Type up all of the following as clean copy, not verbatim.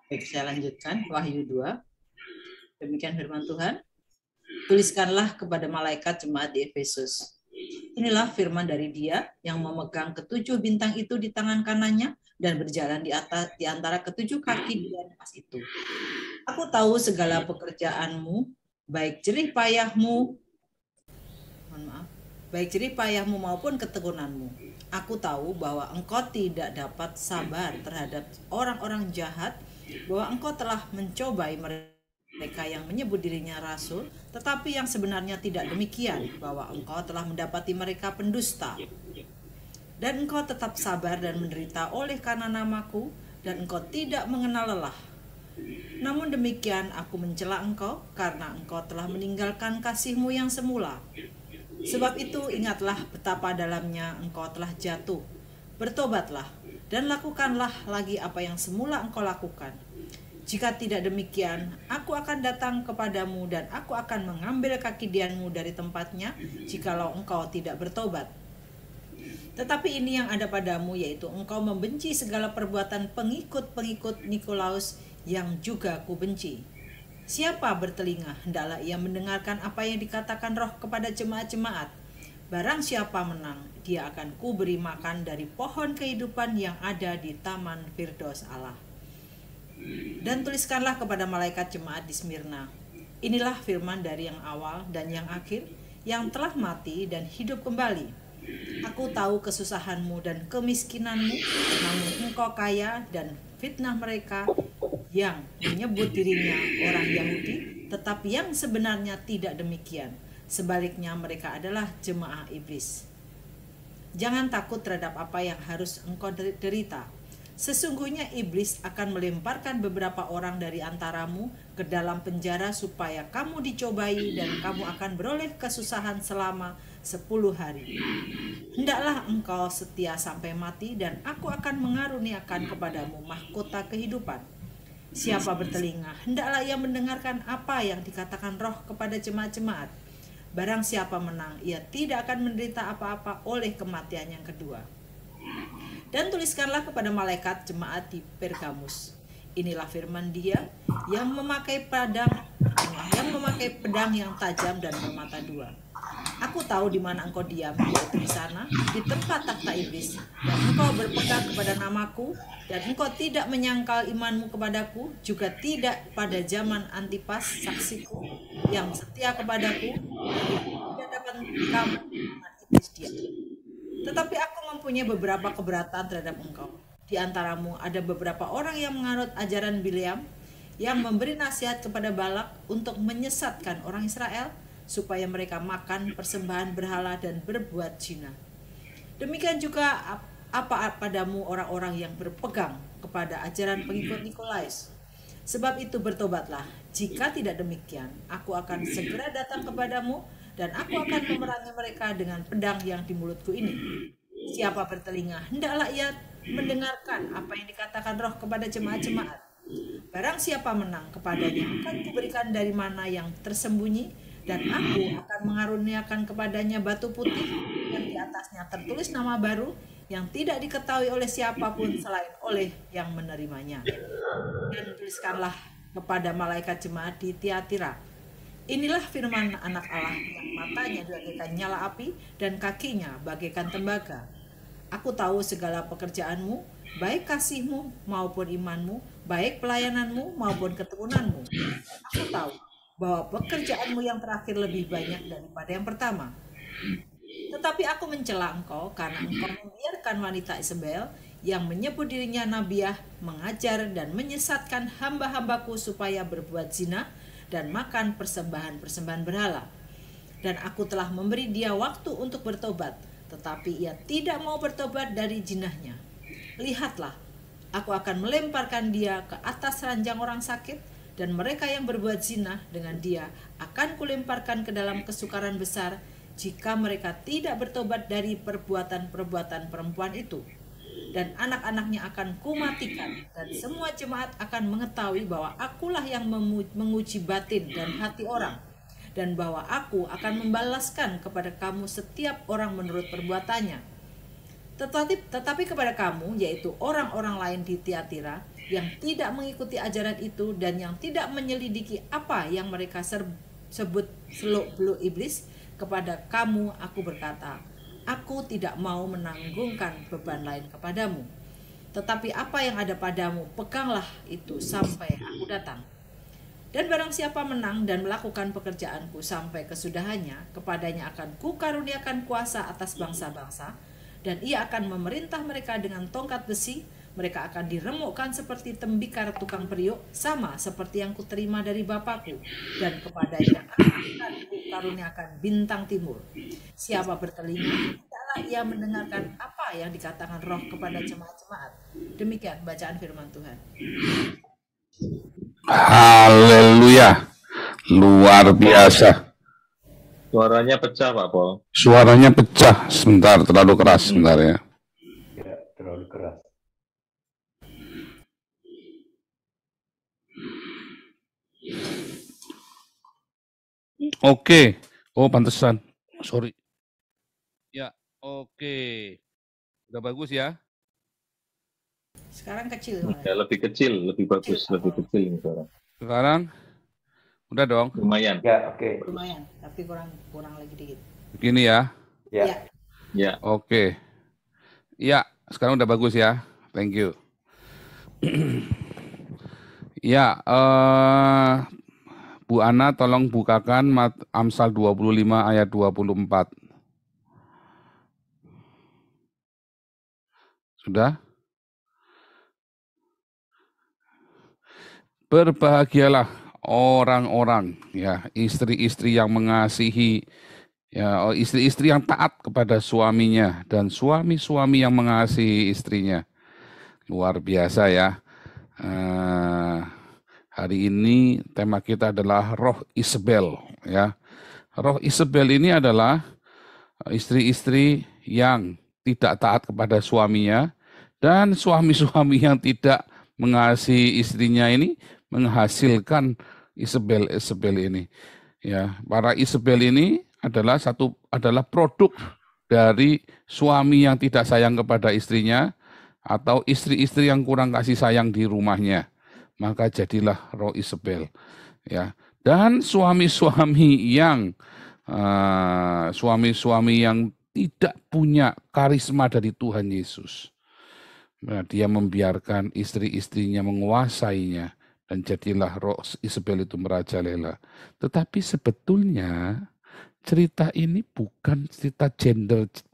Baik, saya lanjutkan. Wahyu 2. Demikian firman Tuhan. Tuliskanlah kepada malaikat jemaat di Efesus. Inilah firman dari Dia yang memegang ketujuh bintang itu di tangan kanannya dan berjalan di antara ketujuh kaki dia emas itu. Aku tahu segala pekerjaanmu, baik jerih payahmu, mohon maaf, baik jerih payahmu maupun ketekunanmu. Aku tahu bahwa engkau tidak dapat sabar terhadap orang-orang jahat, bahwa engkau telah mencobai mereka yang menyebut dirinya rasul, tetapi yang sebenarnya tidak demikian, bahwa engkau telah mendapati mereka pendusta. Dan engkau tetap sabar dan menderita oleh karena namaku, dan engkau tidak mengenal lelah. Namun demikian aku mencela engkau, karena engkau telah meninggalkan kasihmu yang semula. Sebab itu ingatlah betapa dalamnya engkau telah jatuh. Bertobatlah, dan lakukanlah lagi apa yang semula engkau lakukan. Jika tidak demikian, aku akan datang kepadamu dan aku akan mengambil kaki dianmu dari tempatnya, jikalau engkau tidak bertobat. Tetapi ini yang ada padamu, yaitu engkau membenci segala perbuatan pengikut-pengikut Nikolaus yang juga kubenci. Siapa bertelinga, hendaklah ia mendengarkan apa yang dikatakan Roh kepada jemaat-jemaat. Barang siapa menang, dia akan kuberi makan dari pohon kehidupan yang ada di taman Firdaus Allah. Dan tuliskanlah kepada malaikat jemaat di Smyrna. Inilah firman dari yang awal dan yang akhir, yang telah mati dan hidup kembali. Aku tahu kesusahanmu dan kemiskinanmu, namun engkau kaya, dan fitnah mereka yang menyebut dirinya orang Yahudi, tetapi yang sebenarnya tidak demikian. Sebaliknya mereka adalah jemaah iblis. Jangan takut terhadap apa yang harus engkau derita. Sesungguhnya iblis akan melemparkan beberapa orang dari antaramu ke dalam penjara supaya kamu dicobai dan kamu akan beroleh kesusahan selama 10 hari. Hendaklah engkau setia sampai mati dan aku akan mengaruniakan kepadamu mahkota kehidupan. Siapa bertelinga, hendaklah ia mendengarkan apa yang dikatakan Roh kepada jemaat-jemaat. Barang siapa menang, ia tidak akan menderita apa-apa oleh kematian yang kedua. Dan tuliskanlah kepada malaikat jemaat di Pergamus. Inilah firman Dia yang memakai pedang yang tajam dan bermata dua. Aku tahu di mana engkau diam, yaitu di sana, di tempat takhta iblis, dan engkau berpegang kepada namaku, dan engkau tidak menyangkal imanmu kepadaku, juga tidak pada zaman Antipas saksiku yang setia kepadaku, tidak dapat kamu dengan iblis dia. Tetapi aku mempunyai beberapa keberatan terhadap engkau. Di antaramu ada beberapa orang yang menganut ajaran Bileam, yang memberi nasihat kepada Balak untuk menyesatkan orang Israel, supaya mereka makan persembahan berhala dan berbuat zina. Demikian juga apa padamu orang-orang yang berpegang kepada ajaran pengikut Nikolaus. Sebab itu bertobatlah. Jika tidak demikian, aku akan segera datang kepadamu dan aku akan memerangi mereka dengan pedang yang di mulutku ini. Siapa bertelinga, hendaklah ia mendengarkan apa yang dikatakan Roh kepada jemaat-jemaat. Barang siapa menang, kepadanya akan kuberikan dari mana yang tersembunyi, dan aku akan mengaruniakan kepadanya batu putih yang di atasnya tertulis nama baru yang tidak diketahui oleh siapapun selain oleh yang menerimanya. Dan tuliskanlah kepada malaikat jemaat di Tiatira. Inilah firman anak Allah yang matanya bagaikan nyala api dan kakinya bagaikan tembaga. Aku tahu segala pekerjaanmu, baik kasihmu maupun imanmu, baik pelayananmu maupun ketekunanmu. Aku tahu bahwa pekerjaanmu yang terakhir lebih banyak daripada yang pertama. Tetapi aku mencela engkau karena engkau membiarkan wanita Isabel yang menyebut dirinya nabiah mengajar dan menyesatkan hamba-hambaku supaya berbuat zina dan makan persembahan-persembahan berhala. Dan aku telah memberi dia waktu untuk bertobat, tetapi ia tidak mau bertobat dari jinahnya. Lihatlah, aku akan melemparkan dia ke atas ranjang orang sakit, dan mereka yang berbuat zina dengan dia akan kulemparkan ke dalam kesukaran besar jika mereka tidak bertobat dari perbuatan-perbuatan perempuan itu. Dan anak-anaknya akan kumatikan, dan semua jemaat akan mengetahui bahwa akulah yang menguji batin dan hati orang, dan bahwa aku akan membalaskan kepada kamu setiap orang menurut perbuatannya. Tetapi kepada kamu, yaitu orang-orang lain di Tiatira, yang tidak mengikuti ajaran itu dan yang tidak menyelidiki apa yang mereka sebut seluk-beluk iblis, kepada kamu aku berkata, aku tidak mau menanggungkan beban lain kepadamu. Tetapi apa yang ada padamu, peganglah itu sampai aku datang. Dan barang siapa menang dan melakukan pekerjaanku sampai kesudahannya, kepadanya akan kukaruniakan kuasa atas bangsa-bangsa, dan ia akan memerintah mereka dengan tongkat besi. Mereka akan diremukkan seperti tembikar tukang periuk, sama seperti yang kuterima dari Bapakku, dan kepadanya akan kukaruniakan bintang timur. Siapa bertelinga, hendaklah ia mendengarkan apa yang dikatakan Roh kepada jemaat-jemaat. Demikian bacaan firman Tuhan. Haleluya. Luar biasa. Suaranya pecah, Pak Pol. Suaranya pecah. Sebentar, terlalu keras sebentar ya. Ya, terlalu keras. Oke. Oh, pantesan. Sorry. Ya, oke. Udah bagus ya? Sekarang kecil. Ya, lebih kecil, lebih bagus, lebih kecil ini suara. Sekarang udah dong. Lumayan. Ya, oke. Lumayan, tapi kurang lagi dikit. Begini ya. Ya. Ya. Oke. Ya, sekarang udah bagus ya. Thank you. Ya, Bu Ana tolong bukakan Amsal 25 ayat 24. Sudah? Berbahagialah orang-orang, ya, istri-istri yang mengasihi, ya, istri-istri yang taat kepada suaminya dan suami-suami yang mengasihi istrinya. Luar biasa ya. Hari ini tema kita adalah Roh Isabel, ya. Roh Isabel ini adalah istri-istri yang tidak taat kepada suaminya dan suami-suami yang tidak mengasihi istrinya ini menghasilkan Isabel ini. Ya, para Isabel ini adalah produk dari suami yang tidak sayang kepada istrinya atau istri-istri yang kurang kasih sayang di rumahnya. Maka jadilah roh Isabel. Ya, dan suami-suami yang tidak punya karisma dari Tuhan Yesus. Nah, dia membiarkan istri-istrinya menguasainya dan jadilah roh Isabel itu merajalela. Tetapi sebetulnya cerita ini bukan cerita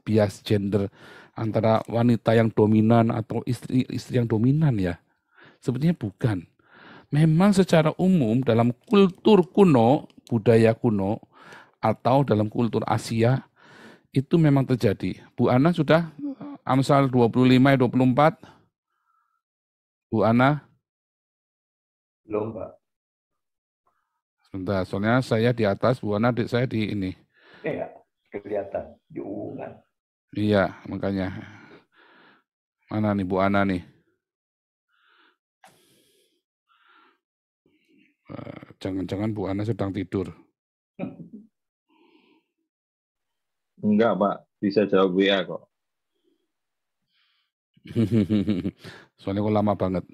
bias gender antara wanita yang dominan atau istri yang dominan ya. Sebetulnya bukan. Memang secara umum dalam kultur kuno, budaya kuno, atau dalam kultur Asia, itu memang terjadi. Bu Ana sudah Amsal 25 ayat 24? Bu Ana? Belum, Pak. Sebentar, soalnya saya di atas, Bu Ana saya di ini. Ya, kelihatan. Diungan. Iya, makanya. Mana nih Bu Ana nih? Jangan-jangan Bu Ana sedang tidur. Enggak, Pak. Bisa jawab WA kok. Soalnya kok lama banget.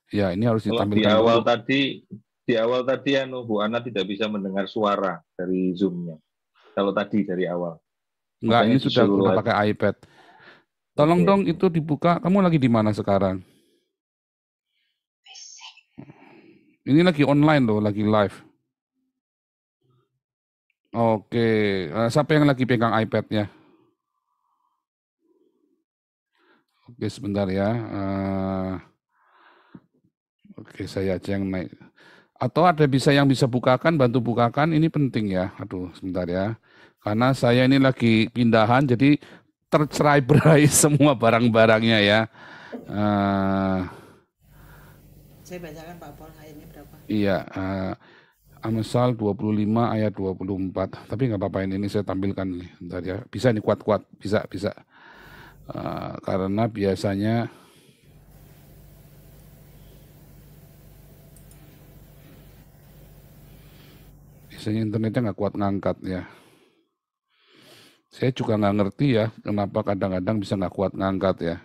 Ya, ini harus ditampilkan Kalau dulu. di awal tadi Bu Ana tidak bisa mendengar suara dari Zoom-nya. Kalau tadi dari awal. Enggak, makanya ini sudah pakai iPad. Tolong dong itu dibuka. Kamu lagi di mana sekarang? Ini lagi online loh, lagi live. Oke, siapa yang lagi pegang iPad-nya? Oke, sebentar ya. Oke, saya aja yang naik. Atau ada yang bisa bukakan, bantu bukakan, ini penting ya. Aduh, sebentar ya. Karena saya ini lagi pindahan, jadi tercerai-berai semua barang-barangnya ya. Saya bacakan Pak Pol ayatnya berapa? Iya, Amsal 25 ayat 24. Tapi nggak apa-apa ini saya tampilkan nih. Bentar ya. Bisa nih kuat-kuat, bisa. Karena biasanya internetnya nggak kuat ngangkat ya. Saya juga nggak ngerti ya, kenapa kadang-kadang bisa nggak kuat ngangkat ya.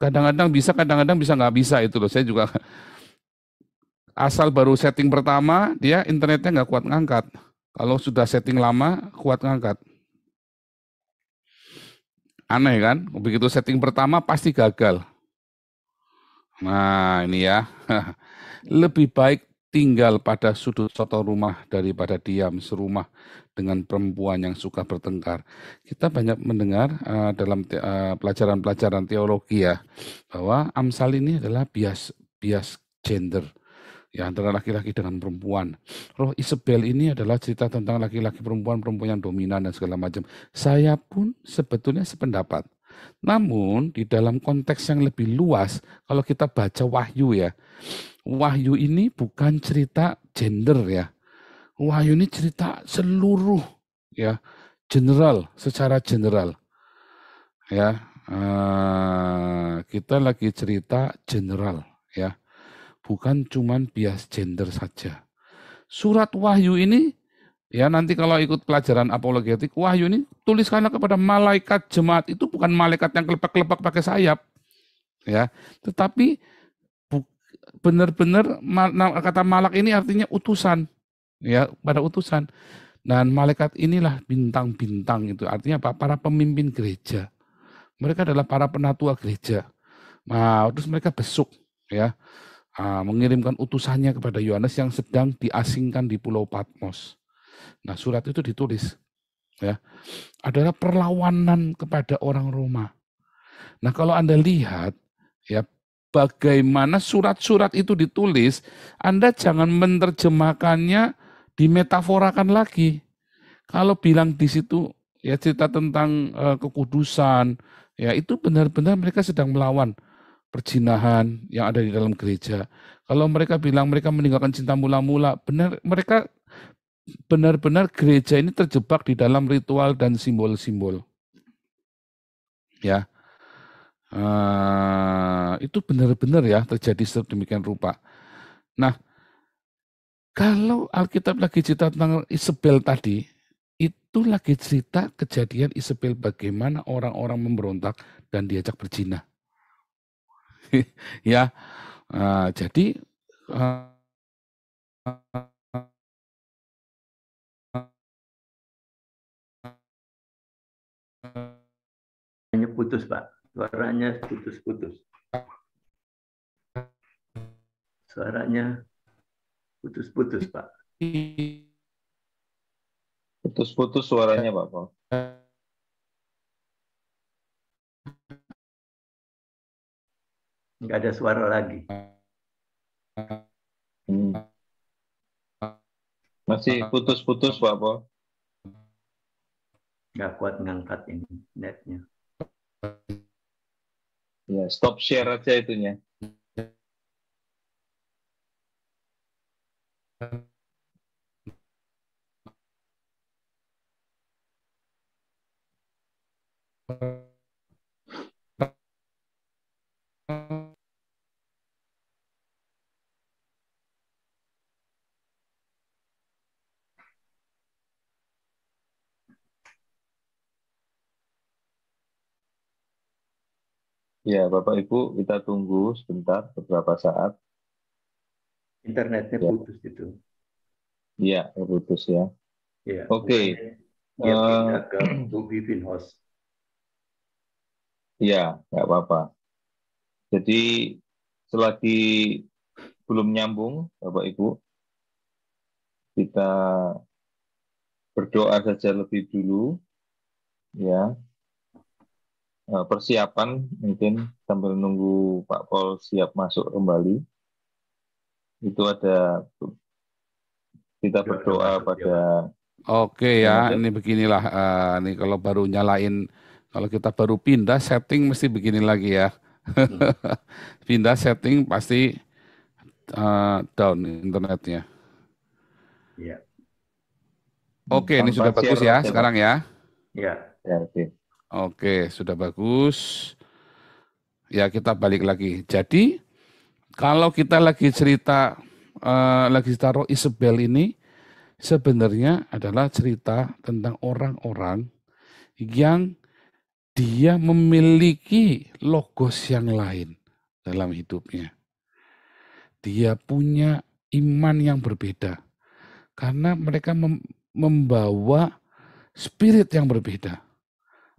Kadang-kadang bisa nggak bisa itu loh. Saya juga asal baru setting pertama, dia internetnya nggak kuat ngangkat. Kalau sudah setting lama, kuat ngangkat. Aneh kan? Begitu setting pertama pasti gagal. Nah ini ya, lebih baik tinggal pada sudut soto rumah daripada diam serumah dengan perempuan yang suka bertengkar. Kita banyak mendengar dalam pelajaran-pelajaran teologi ya, bahwa Amsal ini adalah bias gender, ya antara laki-laki dengan perempuan. Roh Isabel ini adalah cerita tentang laki-laki perempuan yang dominan dan segala macam. Saya pun sebetulnya sependapat. Namun di dalam konteks yang lebih luas, kalau kita baca Wahyu ya, Wahyu ini bukan cerita gender ya. Wahyu ini cerita seluruh ya, secara general. Ya, kita lagi cerita general ya. Bukan cuman bias gender saja. Surat Wahyu ini ya nanti kalau ikut pelajaran apologetik, Wahyu ini tuliskanlah kepada malaikat jemaat. Itu bukan malaikat yang kelepak-kelepak pakai sayap. Ya, tetapi benar-benar kata malak ini artinya utusan. Ya, pada utusan. Dan malaikat inilah bintang-bintang itu. Artinya apa? Para pemimpin gereja. Mereka adalah para penatua gereja. Nah, terus mereka besuk ya. Mengirimkan utusannya kepada Yohanes yang sedang diasingkan di Pulau Patmos. Nah, surat itu ditulis ya, adalah perlawanan kepada orang Roma. Nah, kalau Anda lihat ya bagaimana surat-surat itu ditulis, Anda jangan menerjemahkannya dimetaforakan lagi. Kalau bilang di situ ya cerita tentang kekudusan, ya itu benar-benar mereka sedang melawan perzinahan yang ada di dalam gereja. Kalau mereka bilang mereka meninggalkan cinta mula-mula, benar mereka benar-benar gereja ini terjebak di dalam ritual dan simbol-simbol. Ya, itu benar-benar ya terjadi sedemikian rupa. Nah, kalau Alkitab lagi cerita tentang Isabel tadi, itu lagi cerita kejadian Isabel bagaimana orang-orang memberontak dan diajak berzina. Ya, jadi Hanya putus, Pak. Suaranya putus-putus. Suaranya putus-putus, Pak. Putus-putus suaranya, Pak Paul. Nggak ada suara lagi. Masih putus-putus, Pak Paul. Nggak kuat ngangkat ini netnya. Ya, stop share aja itunya. Ya, Bapak Ibu, kita tunggu sebentar, beberapa saat. Internetnya Ya. putus itu. Iya, putus ya. Ya, Oke. Dia pindah ke Bivin Host. Iya, nggak apa-apa. Jadi, selagi belum nyambung, Bapak Ibu, kita berdoa saja lebih dulu, ya. Persiapan mungkin sambil nunggu Pak Paul siap masuk kembali. Itu ada kita berdoa pada. Oke ya, ini beginilah nih kalau baru nyalain, kalau kita baru pindah setting mesti begini lagi ya. Pindah setting pasti down internetnya. Iya. Oke, ini sudah bagus ya sekarang ya. Iya. Ya, oke. Oke, sudah bagus. Ya, kita balik lagi. Jadi, kalau kita lagi cerita Roh Isabel ini sebenarnya adalah cerita tentang orang-orang yang dia memiliki logos yang lain dalam hidupnya. Dia punya iman yang berbeda. Karena mereka membawa spirit yang berbeda.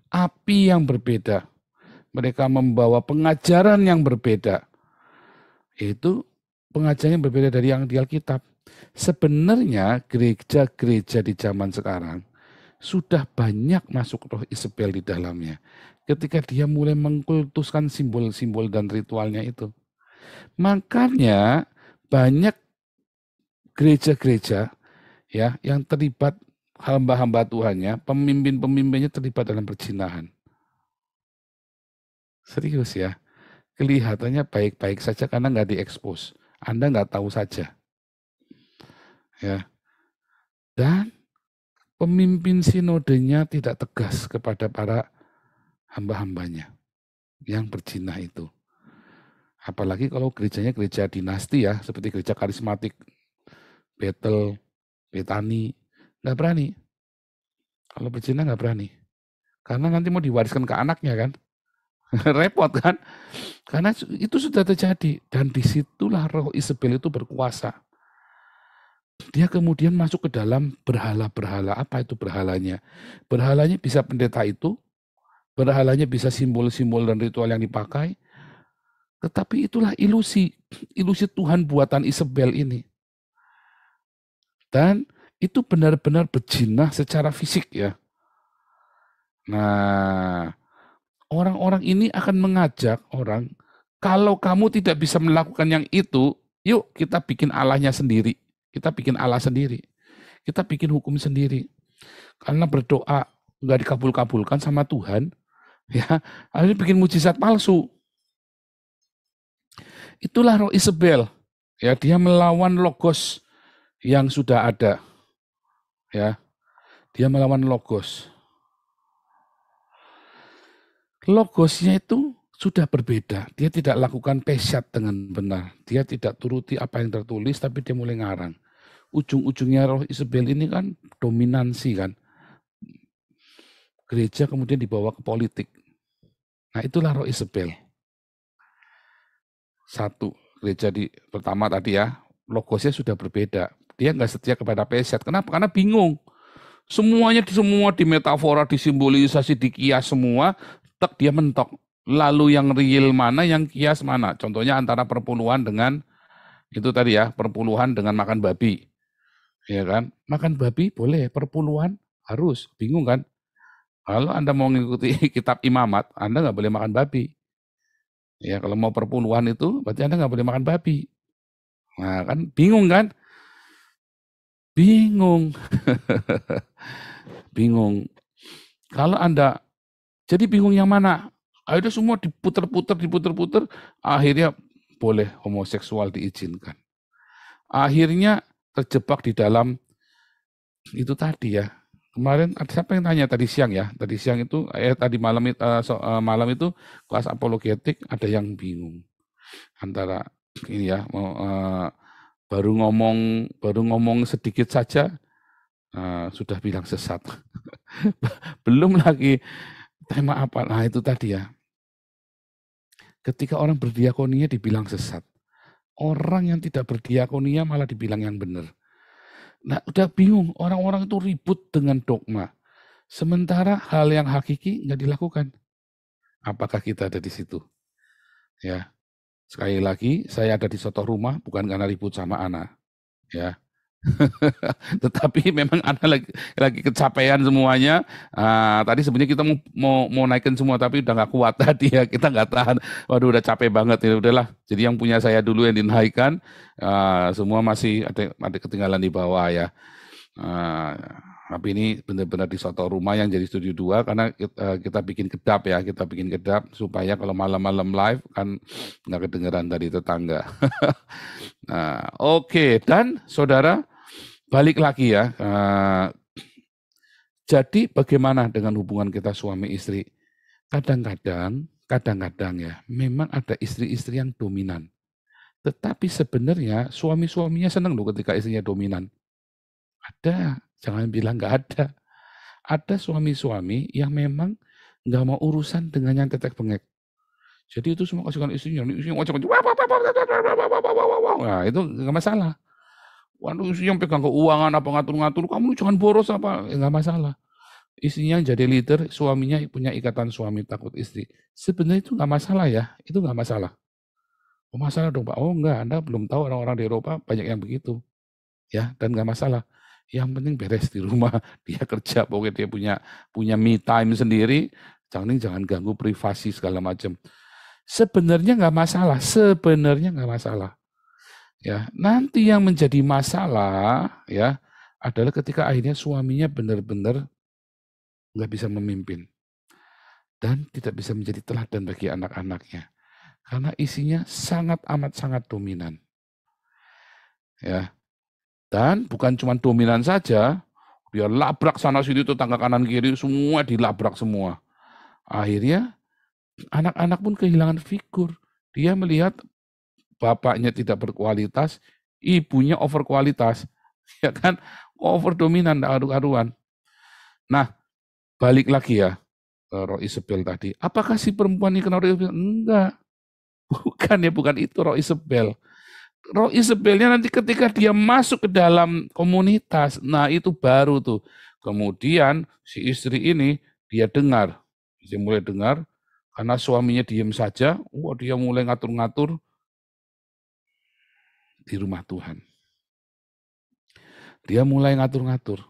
Api yang berbeda. Mereka membawa pengajaran yang berbeda. Itu pengajaran yang berbeda dari yang di Alkitab. Sebenarnya gereja-gereja di zaman sekarang sudah banyak masuk roh Isabel di dalamnya. Ketika dia mulai mengkultuskan simbol-simbol dan ritualnya itu. Makanya banyak gereja-gereja ya yang terlibat hamba-hamba Tuhannya, pemimpin-pemimpinnya terlibat dalam perzinahan. Serius ya. Kelihatannya baik-baik saja karena nggak diekspos. Anda nggak tahu saja. Ya. Dan pemimpin sinodenya tidak tegas kepada para hamba-hambanya yang berzina itu. Apalagi kalau gerejanya gereja dinasti ya, seperti gereja karismatik, Bethel, Betani, nggak berani. Kalau berzina nggak berani. Karena nanti mau diwariskan ke anaknya kan. Repot kan. Karena itu sudah terjadi. Dan disitulah roh Isabel itu berkuasa. Dia kemudian masuk ke dalam berhala-berhala. Apa itu berhalanya? Berhalanya bisa pendeta itu, berhalanya bisa simbol-simbol dan ritual yang dipakai, tetapi itulah ilusi Tuhan buatan Isabel ini. Dan itu benar-benar berzina secara fisik ya. Nah, orang-orang ini akan mengajak orang, kalau kamu tidak bisa melakukan yang itu, yuk kita bikin Allahnya sendiri. Kita bikin Allah sendiri. Kita bikin hukum sendiri. Karena berdoa nggak dikabul-kabulkan sama Tuhan, ya akhirnya bikin mujizat palsu. Itulah roh Isabel. Ya, dia melawan logos yang sudah ada. Ya. Dia melawan logos. Logosnya itu sudah berbeda. Dia tidak lakukan pesyat dengan benar. Dia tidak turuti apa yang tertulis, tapi dia mulai ngarang. Ujung-ujungnya roh Isabel ini kan dominansi kan. Gereja kemudian dibawa ke politik. Nah itulah roh Isabel. Satu, gereja pertama tadi ya, logosnya sudah berbeda. Dia nggak setia kepada pesyat. Kenapa? Karena bingung. Semuanya semua dimetafora, disimbolisasi, dikias semua, dia mentok. Lalu yang real mana, yang kias mana? Contohnya antara perpuluhan dengan itu tadi ya, perpuluhan dengan makan babi. Ya kan? Makan babi boleh, perpuluhan harus. Bingung kan? Kalau Anda mau mengikuti kitab imamat, Anda nggak boleh makan babi. Ya, kalau mau perpuluhan itu, berarti Anda nggak boleh makan babi. Nah kan, bingung kan? Bingung. Bingung. Kalau Anda, jadi bingung yang mana? Akhirnya semua diputer-puter, akhirnya boleh homoseksual diizinkan. Akhirnya terjebak di dalam itu tadi ya. Kemarin ada siapa yang tanya tadi siang ya? Tadi siang itu, tadi malam itu kelas apologetik ada yang bingung antara ini ya, baru ngomong sedikit saja sudah bilang sesat. Belum lagi tema apa? Nah itu tadi ya. Ketika orang berdiakonia dibilang sesat. Orang yang tidak berdiakonia malah dibilang yang benar. Nah udah bingung, orang-orang itu ribut dengan dogma. Sementara hal yang hakiki nggak dilakukan. Apakah kita ada di situ? Ya, sekali lagi saya ada di suatu rumah bukan karena ribut sama Ana. Ya. Tetapi memang Anda lagi kecapean semuanya. Tadi sebenarnya kita mau naikin semua tapi udah nggak kuat tadi ya, kita nggak tahan. Waduh udah capek banget ya, udahlah. Jadi yang punya saya dulu yang dinaikkan, semua masih ada ketinggalan di bawah ya. Tapi ini benar-benar di suatu rumah yang jadi studio 2 karena kita bikin kedap ya, supaya kalau malam-malam live kan nggak kedengeran tadi tetangga. Nah, oke. Dan saudara balik lagi ya. Jadi bagaimana dengan hubungan kita suami istri? Kadang-kadang ya, memang ada istri-istri yang dominan. Tetapi sebenarnya suami-suaminya senang loh ketika istrinya dominan. Ada, jangan bilang nggak ada. ada suami-suami yang memang nggak mau urusan dengan yang tetek bengek. Jadi itu semua kasihkan istrinya ngocok-ngocok. Nah, itu nggak masalah. Waduh, istrinya pegang keuangan apa ngatur-ngatur, kamu jangan boros apa, nggak masalah. Istrinya jadi leader, suaminya punya ikatan suami takut istri. Sebenarnya itu nggak masalah ya, itu nggak masalah. Oh, masalah dong Pak. Oh enggak, Anda belum tahu orang-orang di Eropa banyak yang begitu. Ya, dan nggak masalah. Yang penting beres di rumah, dia kerja, pokoknya dia punya me time sendiri, jangan ganggu privasi segala macam. Sebenarnya nggak masalah. Ya, nanti yang menjadi masalah ya adalah ketika akhirnya suaminya benar-benar nggak bisa memimpin dan tidak bisa menjadi teladan bagi anak-anaknya karena isinya sangat dominan. Ya. Dan bukan cuma dominan saja, dia labrak sana sini tetangga kanan kiri semua dilabrak semua. Akhirnya anak-anak pun kehilangan figur. Dia melihat bapaknya tidak berkualitas, ibunya over kualitas. Ya kan? Over dominan, aru-aruan. Nah, balik lagi ya ke Roh Isabel tadi. Apakah si perempuan ini kena Roh Isabel? Enggak. Bukan itu Roh Isabel. Roh Isabelnya nanti ketika dia masuk ke dalam komunitas, nah itu baru tuh. Kemudian si istri ini dia mulai dengar, karena suaminya diem saja, dia mulai ngatur-ngatur di rumah Tuhan. Dia mulai ngatur-ngatur.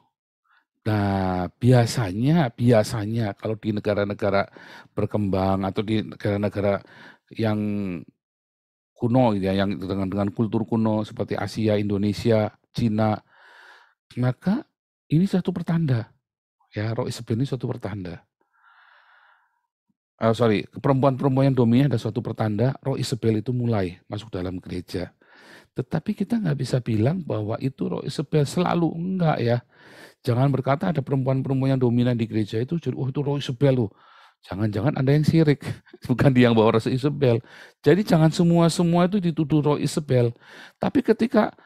Nah biasanya kalau di negara-negara berkembang atau di negara-negara yang kuno ya, yang dengan kultur kuno seperti Asia, Indonesia, Cina, maka ini satu pertanda ya, Roh Isabel ini suatu pertanda. Perempuan-perempuan yang dominan ada suatu pertanda Roh Isabel itu mulai masuk dalam gereja. Tetapi kita nggak bisa bilang bahwa itu Roh Isabel selalu, enggak ya. Jangan berkata ada perempuan-perempuan yang dominan di gereja itu itu Roh Isabel loh. Jangan-jangan Anda yang sirik, bukan dia yang bawa Roh Isabel. Jadi jangan semua itu dituduh Roh Isabel. Tapi ketika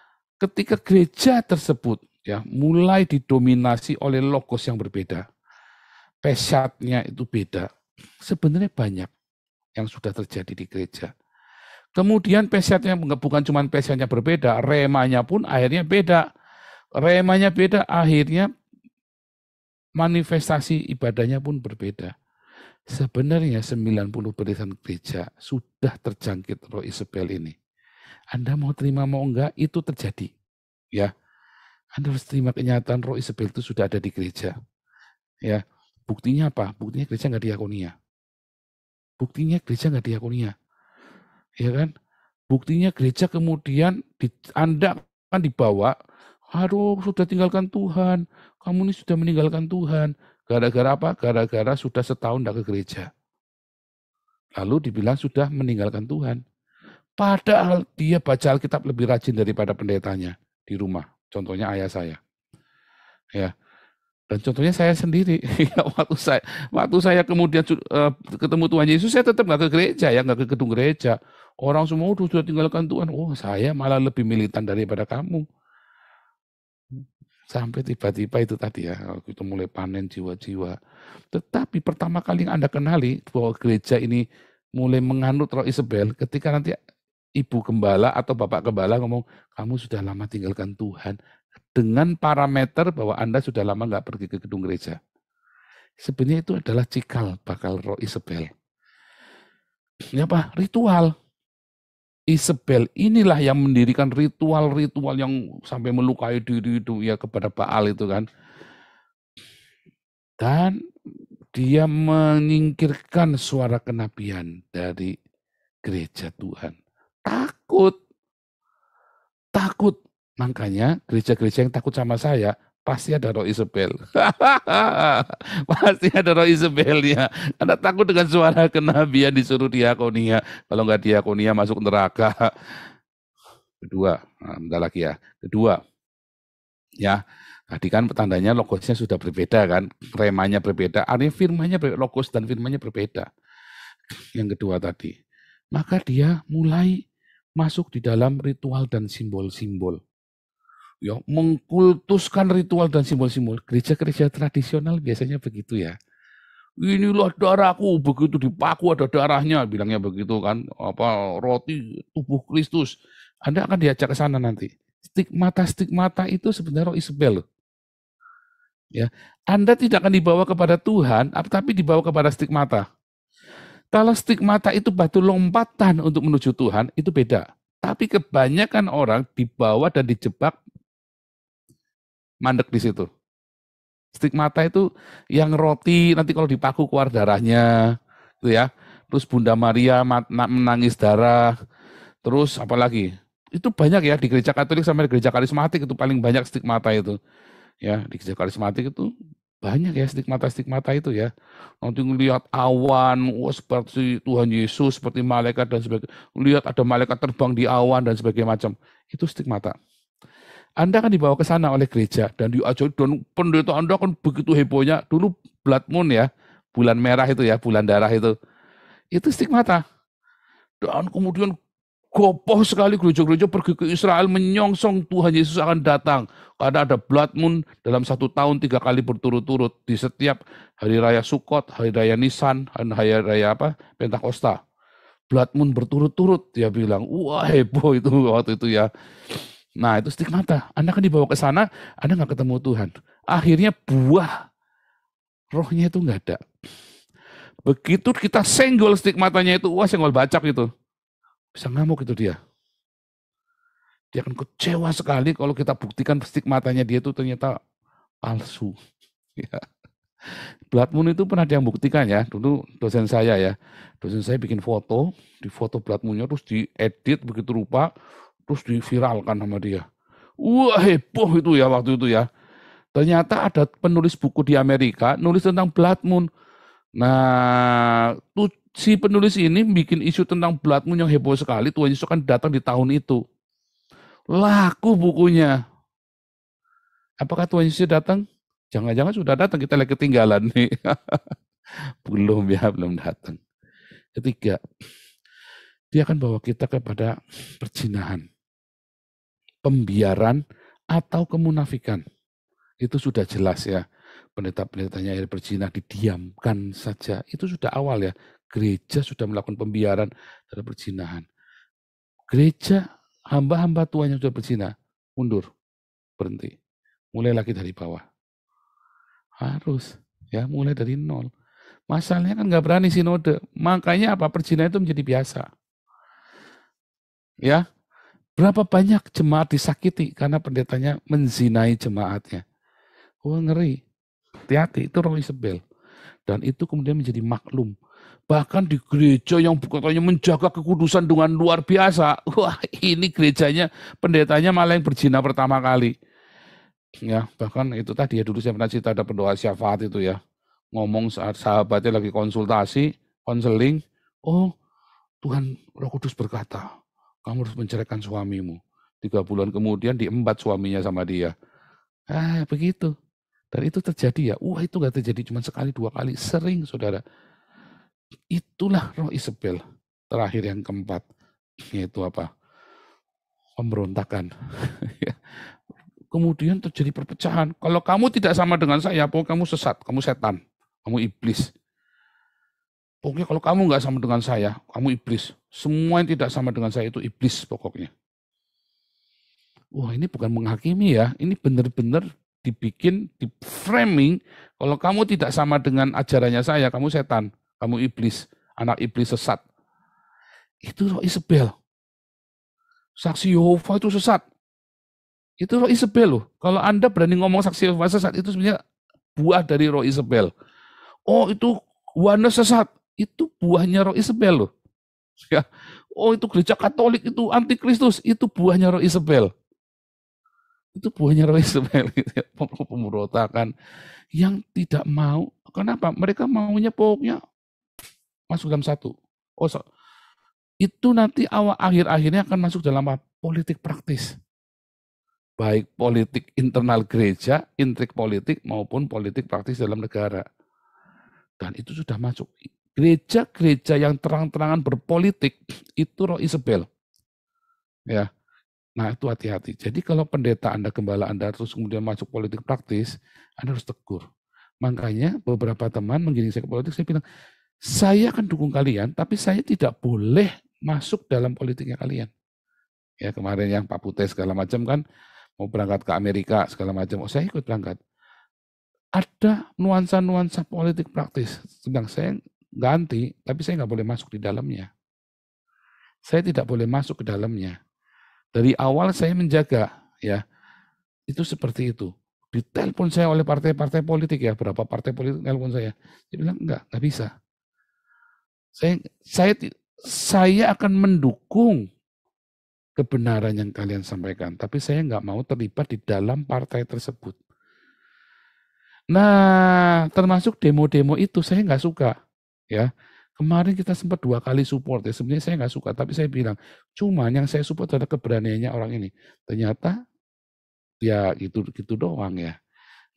gereja tersebut ya mulai didominasi oleh logos yang berbeda, pesyatnya itu beda, sebenarnya banyak yang sudah terjadi di gereja. Kemudian pesyatnya bukan cuma pesyatnya berbeda, remanya pun akhirnya beda. Remanya beda, akhirnya manifestasi ibadahnya pun berbeda. Sebenarnya 90% gereja sudah terjangkit Roh Isabel ini. Anda mau terima mau enggak, itu terjadi. Ya, Anda harus terima kenyataan Roh Isabel itu sudah ada di gereja. Ya, buktinya apa? Buktinya gereja nggak diakonia. Ya kan? Buktinya gereja kemudian Anda kan dibawa, aduh sudah tinggalkan Tuhan, kamu ini sudah meninggalkan Tuhan. Gara-gara apa? Gara-gara sudah setahun tidak ke gereja. Lalu dibilang sudah meninggalkan Tuhan. Padahal dia baca Alkitab lebih rajin daripada pendetanya di rumah. Contohnya ayah saya. Ya. Dan contohnya saya sendiri. waktu saya kemudian ketemu Tuhan Yesus, saya tetap nggak ke gereja, nggak ke gedung gereja. Orang semua sudah tinggalkan Tuhan. Oh, saya malah lebih militan daripada kamu. Sampai tiba-tiba itu tadi ya, kita mulai panen jiwa-jiwa. Tetapi pertama kali yang Anda kenali bahwa gereja ini mulai menganut Roh Isabel, ketika nanti ibu gembala atau bapak gembala ngomong, kamu sudah lama tinggalkan Tuhan, dengan parameter bahwa Anda sudah lama nggak pergi ke gedung gereja. Sebenarnya itu adalah cikal bakal Roh Isabel. Ini apa? Ritual. Isabel inilah yang mendirikan ritual-ritual yang sampai melukai diri itu ya kepada Baal itu kan. Dan dia menyingkirkan suara kenabian dari gereja Tuhan. Takut. Makanya gereja-gereja yang takut sama saya pasti ada Roh Isabel. Pasti ada Roh Isabelnya. Anda takut dengan suara kenabian disuruh diakonia. Kalau nggak diakonia masuk neraka. Kedua, ya, tadi kan tandanya logosnya sudah berbeda kan, remanya berbeda, artinya firmannya logos dan firmannya berbeda. Yang kedua tadi, maka dia mulai masuk di dalam ritual dan simbol-simbol. ya mengkultuskan ritual dan simbol-simbol. Gereja-gereja tradisional biasanya begitu ya. Inilah darahku, begitu dipaku ada darahnya, bilangnya begitu kan. Apa roti tubuh Kristus. Anda akan diajak ke sana nanti. Stigmata-stigmata itu sebenarnya roh Isabel. Ya, Anda tidak akan dibawa kepada Tuhan, tapi dibawa kepada stigmata. Kalau stigmata itu batu lompatan untuk menuju Tuhan, itu beda. Tapi kebanyakan orang dibawa dan dijebak mandek di situ. Stigmata itu yang roti nanti kalau dipaku keluar darahnya, gitu ya. Terus Bunda Maria menangis darah. Terus apa lagi? Itu banyak ya di gereja Katolik sampai di gereja karismatik itu paling banyak stigmata itu. Ya, di gereja karismatik itu banyak ya stigmata-stigmata itu ya. Nanti ngelihat awan, seperti Tuhan Yesus, seperti malaikat dan sebagainya. Lihat ada malaikat terbang di awan dan sebagainya macam. Itu stigmata. Anda akan dibawa ke sana oleh gereja dan diajari dan pendeta Anda kan begitu hebohnya. Dulu blood moon ya, bulan merah itu ya, bulan darah itu. Itu stigmata. Dan kemudian gopoh sekali gereja-gereja pergi ke Israel menyongsong Tuhan Yesus akan datang. Karena ada blood moon dalam 1 tahun 3 kali berturut-turut di setiap hari raya Sukot, hari raya Nisan, dan hari raya Pentakosta. Blood moon berturut-turut, dia bilang, wah heboh itu waktu itu ya. Nah itu stigmata. Anda kan dibawa ke sana, Anda nggak ketemu Tuhan. Akhirnya buah rohnya itu nggak ada. Begitu kita senggol stigmatanya itu, wah senggol bacak itu. Bisa ngamuk itu dia. Dia akan kecewa sekali kalau kita buktikan stigmatanya dia itu ternyata palsu. Ya. Blood moon itu pernah dia buktikan ya. Dulu dosen saya ya. Dosen saya bikin foto, di foto blood moonnya terus diedit begitu rupa, terus diviralkan sama dia. Wah heboh itu ya waktu itu ya. Ternyata ada penulis buku di Amerika nulis tentang blood moon. Nah, si penulis ini bikin isu tentang blood moon yang heboh sekali. Tuhan Yesus akan datang di tahun itu. Laku bukunya. Apakah Tuhan Yesus datang? Jangan-jangan sudah datang, kita lagi ketinggalan nih. Belum ya, belum datang. Ketiga, dia akan bawa kita kepada perzinahan, pembiaran, atau kemunafikan. Itu sudah jelas ya. Pendeta-pendetanya yang berzina didiamkan saja. Itu sudah awal ya. Gereja sudah melakukan pembiaran terhadap perzinahan. Gereja, hamba-hamba Tuhan yang sudah berzina, mundur, berhenti. Mulai lagi dari bawah. Harus, ya mulai dari nol. Masalahnya kan nggak berani sinode. Makanya apa? Perzinahan itu menjadi biasa. Ya, berapa banyak jemaat disakiti karena pendetanya menzinai jemaatnya. Wah ngeri. Hati-hati, itu roh Isabel. Dan itu kemudian menjadi maklum. Bahkan di gereja yang katanya menjaga kekudusan dengan luar biasa. Wah ini gerejanya, pendetanya malah yang berzina pertama kali. Ya, bahkan itu tadi ya dulu saya pernah cerita ada pendoa syafaat itu ya. Ngomong saat sahabatnya lagi konsultasi, konseling. Oh Tuhan Roh Kudus berkata, kamu harus menceraikan suamimu. 3 bulan kemudian diembat suaminya sama dia. Begitu. Dan itu terjadi ya. Wah itu gak terjadi cuma sekali 2 kali. Sering saudara. Itulah roh Isabel. Terakhir yang keempat. Yaitu apa? Pemberontakan. Kemudian terjadi perpecahan. Kalau kamu tidak sama dengan saya, pokoknya kamu sesat. Kamu setan. Kamu iblis. Pokoknya kalau kamu nggak sama dengan saya, kamu iblis. Semua yang tidak sama dengan saya itu iblis pokoknya. Wah ini bukan menghakimi ya. Ini benar-benar dibikin, di framing, kalau kamu tidak sama dengan ajarannya saya, kamu setan, kamu iblis, anak iblis sesat. Itu roh Isabel. Saksi Yehova itu sesat. Itu roh Isabel loh. Kalau Anda berani ngomong saksi Yehova sesat, itu sebenarnya buah dari roh Isabel. Oh itu Yohanes sesat, itu buahnya roh Isabel loh. Ya. Oh itu gereja Katolik itu antikristus, itu buahnya roh Isabel. Itu buahnya roh Isabel, pemberontakan yang tidak mau. Kenapa? Mereka maunya pokoknya masuk dalam satu. Itu nanti akhir-akhirnya akan masuk dalam politik praktis. Baik politik internal gereja, intrik politik maupun politik praktis dalam negara. Dan itu sudah masuk. Gereja-gereja yang terang-terangan berpolitik itu roh Isabel. Ya. Nah, itu hati-hati. Jadi kalau pendeta Anda, gembala Anda terus kemudian masuk politik praktis, Anda harus tegur. Makanya beberapa teman menggiring saya ke politik, saya bilang, saya akan dukung kalian, tapi saya tidak boleh masuk dalam politiknya kalian. Ya, kemarin yang Pak Putih segala macam kan, mau berangkat ke Amerika segala macam, saya ikut berangkat. Ada nuansa-nuansa politik praktis, sedang saya ganti, tapi saya nggak boleh masuk di dalamnya. Saya tidak boleh masuk ke dalamnya. Dari awal saya menjaga, ya, itu seperti itu. Ditelepon saya oleh partai-partai politik, ya, berapa partai politik telepon saya. Dia bilang enggak bisa. Saya akan mendukung kebenaran yang kalian sampaikan, tapi saya nggak mau terlibat di dalam partai tersebut. Nah, termasuk demo-demo itu saya nggak suka, ya. Kemarin kita sempat 2 kali support, ya. Sebenarnya saya nggak suka, tapi saya bilang, cuman yang saya support adalah keberaniannya orang ini. Ternyata ya gitu doang, ya,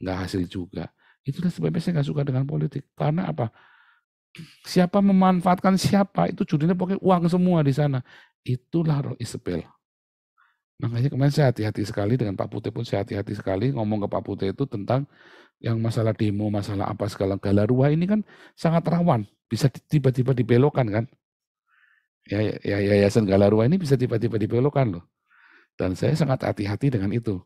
nggak hasil juga. Itulah sebabnya saya nggak suka dengan politik. Karena apa? Siapa memanfaatkan siapa, itu judulnya pokoknya uang semua di sana. Itulah roh Isabel. Makanya kemarin saya hati-hati sekali dengan Pak Putih pun, saya hati-hati sekali ngomong ke Pak Putih itu tentang yang masalah demo, masalah apa segala Galarua ini kan sangat rawan, bisa tiba-tiba dibelokkan kan. Ya, Yayasan Galarua ini bisa tiba-tiba dibelokkan loh. Dan saya sangat hati-hati dengan itu.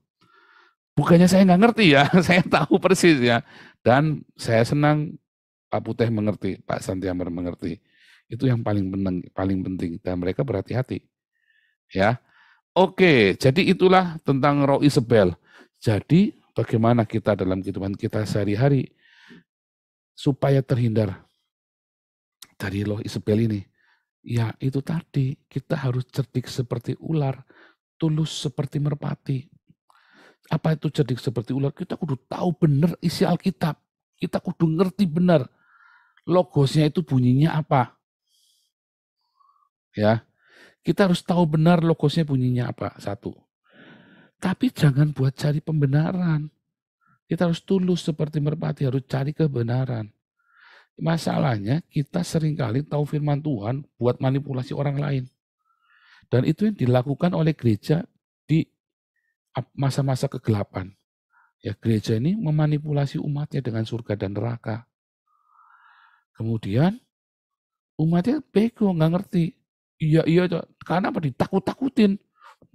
Bukannya saya nggak ngerti ya, saya tahu persis ya. Dan saya senang Pak Putih mengerti, Pak Santiamer mengerti. Itu yang paling penting dan mereka berhati-hati. Ya. Oke, jadi itulah tentang roh Isabel. Jadi bagaimana kita dalam kehidupan kita sehari-hari supaya terhindar dari roh Isabel ini? Ya, itu tadi, kita harus cerdik seperti ular, tulus seperti merpati. Apa itu cerdik seperti ular? Kita kudu tahu benar isi Alkitab. Kita kudu ngerti benar logosnya itu bunyinya apa. Ya, kita harus tahu benar logosnya bunyinya apa, satu. Tapi jangan buat cari pembenaran. Kita harus tulus seperti merpati, harus cari kebenaran. Masalahnya kita seringkali tahu firman Tuhan buat manipulasi orang lain. Dan itu yang dilakukan oleh gereja di masa-masa kegelapan. Ya, gereja ini memanipulasi umatnya dengan surga dan neraka. Kemudian umatnya bego, nggak ngerti. Iya, karena apa? Ditakut-takutin.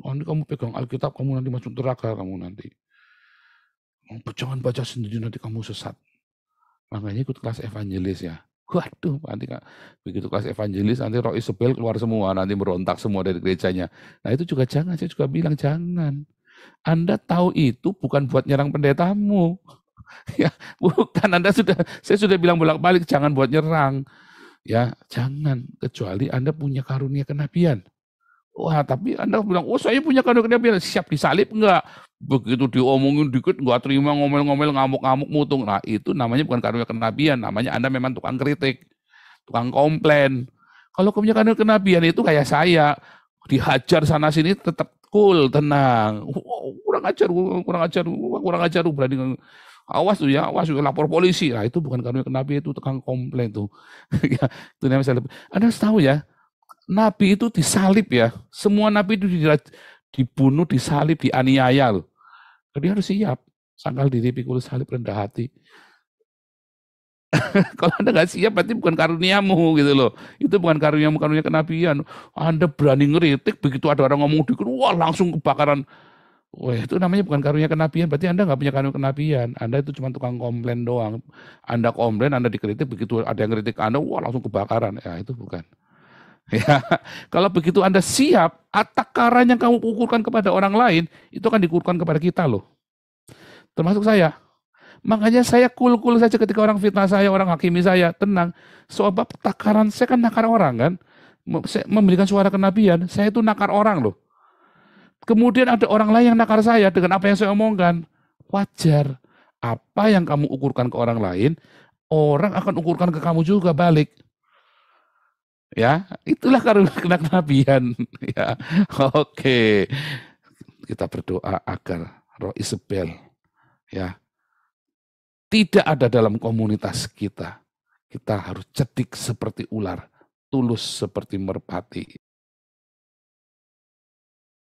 Nanti kamu pegang Alkitab, kamu nanti masuk neraka, kamu nanti. Jangan baca sendiri, nanti kamu sesat. Makanya ikut kelas evangelis ya. Waduh, nanti begitu kelas evangelis, nanti roh Isabel keluar semua, nanti merontak semua dari gerejanya. Nah itu juga jangan, saya juga bilang jangan. Anda tahu itu bukan buat nyerang pendetamu. Ya, bukan, saya sudah bilang bolak-balik, jangan buat nyerang. Ya, jangan, kecuali Anda punya karunia kenabian. Wah, tapi Anda bilang, oh saya punya karunia kenabian, siap disalib enggak? Begitu diomongin dikit, enggak terima, ngomel-ngomel, ngamuk-ngamuk, mutung. Nah, itu namanya bukan karunia kenabian, namanya Anda memang tukang kritik, tukang komplain. Kalau punya karunia kenabian itu kayak saya, dihajar sana-sini tetap cool, tenang. Kurang ajar, berani. Awas tuh ya, lapor polisi. Nah, itu bukan karunia kenabian, itu tukang komplain tuh. Ya, itu namanya saya. Anda harus tahu ya, Nabi itu disalib ya. Semua Nabi itu dibunuh, disalib, dianiaya loh. Jadi harus siap. Sangkal diri, pikul salib, rendah hati. Kalau Anda nggak siap, berarti bukan karuniamu gitu loh. Itu bukan karuniamu, karunia kenabian. Anda berani ngeritik, begitu ada orang ngomong dikit, wah langsung kebakaran. Wah, itu namanya bukan karunia kenabian, berarti Anda nggak punya karunia kenabian. Anda itu cuma tukang komplain doang. Anda komplain, Anda dikritik, begitu ada yang kritik Anda, wah langsung kebakaran. Ya, itu bukan. Ya, kalau begitu Anda siap, takaran yang kamu ukurkan kepada orang lain, itu akan diukurkan kepada kita loh. Termasuk saya. Makanya saya cool-cool saja ketika orang fitnah saya, orang hakimi saya, tenang. Sebab takaran saya kan nakar orang kan. Saya memberikan suara kenabian, saya itu nakar orang loh. Kemudian ada orang lain yang nakar saya dengan apa yang saya omongkan. Wajar. Apa yang kamu ukurkan ke orang lain, orang akan ukurkan ke kamu juga balik. Ya, itulah karunia kenabian. Ya, oke. Kita berdoa agar roh Isabel ya tidak ada dalam komunitas kita. Kita harus cerdik seperti ular, tulus seperti merpati.